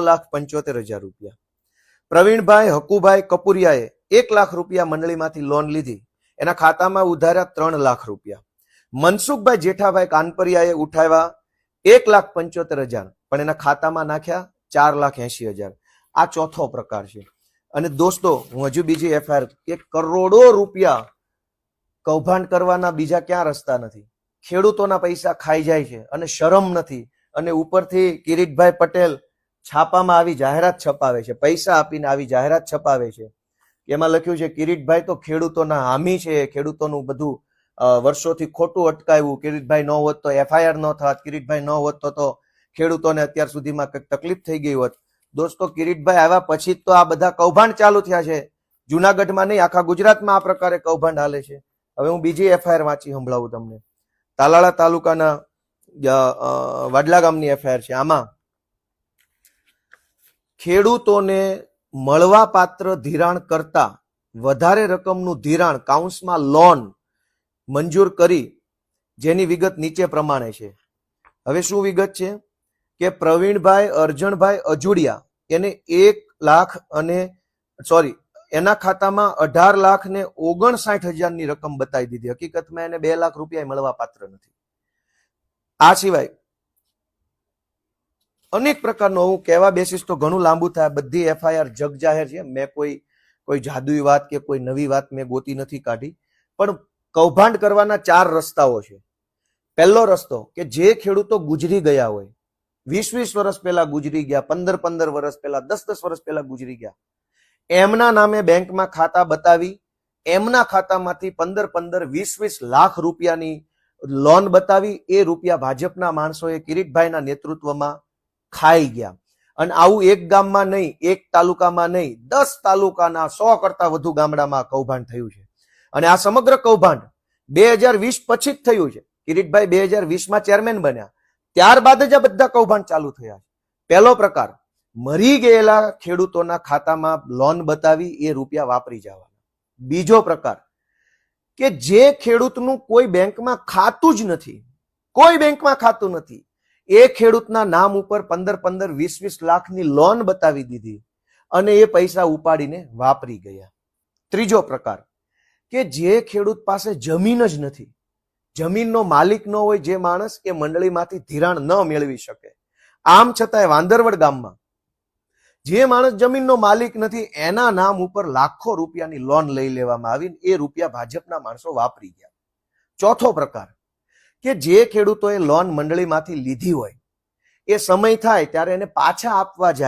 1,75,000 રૂપિયા. પ્રવીણભાઈ હકુભાઈ કપુરિયાએ 1 લાખ રૂપિયા મંડળીમાંથી લોન લીધી, એના ખાતામાં ઉધાર્યા 3 લાખ રૂપિયા. મનસુખભાઈ જેઠાભાઈ કાનપરિયાએ ઉઠાવ્યા 1,75,000 પણ એના ખાતામાં નાખ્યા 4,80,000. આ ચોથો પ્રકાર છે. અને દોસ્તો, હું હજુ બીજી એફઆઈઆર કે કરોડો રૂપિયા કૌભાંડ કરવાના બીજા ક્યાં રસ્તા નથી. ખેડૂતોના પૈસા ખાઈ જાય છે અને શરમ નથી. અને ઉપરથી કિરીટભાઈ પટેલ છાપામાં આવી જાહેરાત છપાવે છે, પૈસા આપીને આવી જાહેરાત છપાવે છે. એમાં લખ્યું છે કિરીટભાઈ તો ખેડૂતોના હામી છે, ખેડૂતોનું બધું વર્ષોથી ખોટું અટકાવ્યું, કિરીટભાઈ ન હોત તો એફઆઈઆર ન થાત, કિરીટભાઈ ન હોત તો ખેડૂતોને અત્યાર સુધીમાં કંઈક તકલીફ થઈ ગઈ હોત. દોસ્તો, કિરીટભાઈ આવ્યા પછી તો આ બધા કૌભાંડ ચાલુ થયા છે. જુનાગઢમાં નહીં, આખા ગુજરાતમાં આ પ્રકારે કૌભાંડ હાલે છે. હવે હું બીજી એફઆઈઆર વાંચી સંભળાવું તમને. તાલાળા તાલુકાના વાડલા ગામની એફઆઈઆર છે. આમાં ખેડૂતોને મળવાપાત્ર ધિરાણ કરતા વધારે રકમનું ધિરાણ કાઉન્સમાં લોન મંજૂર કરી, જેની વિગત નીચે પ્રમાણે છે. હવે શું વિગત છે કે પ્રવીણભાઈ અરજણભાઈ અજુડિયા એને 1 લાખ અને એના ખાતામાં 18,59,000 ની રકમ બતાવી દીધી. હકીકતમાં એને 2 લાખ રૂપિયા મળવા પાત્ર નથી. આ સિવાય અનેક પ્રકારનો, હું કહેવા બેસીશ તો ઘણું લાંબુ થાય. બધી એફઆઈઆર જગ જાહેર છે. મેં કોઈ જાદુઈ વાત કે કોઈ નવી વાત મેં ગોતી નથી કાઢી. પણ કૌભાંડ કરવાના 4 રસ્તાઓ છે. પહેલો રસ્તો કે જે ખેડૂતો ગુજરી ગયા હોય, 20 વર્ષ પહેલા ગુજરી ગયા, 15 વર્ષ પહેલા, 10 વર્ષ પહેલા ગુજરી ગયા, એમના નામે બેંકમાં ખાતા બતાવી, એમના ખાતામાંથી 15 20 લાખ રૂપિયાની લોન બતાવી, એ રૂપિયા ભાજપના માણસોએ કિરીટભાઈના નેતૃત્વમાં ખાઈ ગયા. અને આવું એક ગામમાં નહીં, એક તાલુકામાં નહીં, 10 તાલુકાના 100 કરતા વધુ ગામડામાં કૌભાંડ થયું છે. અને આ સમગ્ર કૌભાંડ 2020 પછી જ થયું છે. કિરીટભાઈ 2020માં ચેરમેન બન્યા, ત્યારબાદ જ આ બધા કૌભાંડ ચાલુ થયા છે. પહેલો પ્રકાર, મરી ગયેલા ખેડૂતોના ખાતામાં લોન બતાવી એ રૂપિયા વાપરી જવાના. બીજો પ્રકાર કે જે ખેડૂતનું કોઈ બેંકમાં ખાતું જ નથી, કોઈ બેંકમાં ખાતું નથી, એ ખેડૂતના નામ ઉપર 15 20 લાખની લોન બતાવી દીધી અને એ પૈસા ઉપાડીને વાપરી ગયા. ત્રીજો પ્રકાર કે જે ખેડૂત પાસે જમીન જ નથી, જમીનનો માલિક ન હોય જે માણસ, એ મંડળીમાંથી ધિરાણ ન મેળવી શકે. આમ છતાંય વાંદરવડ ગામમાં જે માણસ જમીનનો માલિક નથી, એના નામ ઉપર લાખો રૂપિયાની લોન લઈ લેવામાં આવી, એ રૂપિયા ભાજપના માણસો વાપરી ગયા. ચોથો પ્રકાર કે જે ખેડૂતોએ લોન મંડળીમાંથી લીધી હોય, એ સમય થાય ત્યારે એને પાછા આપવા જાય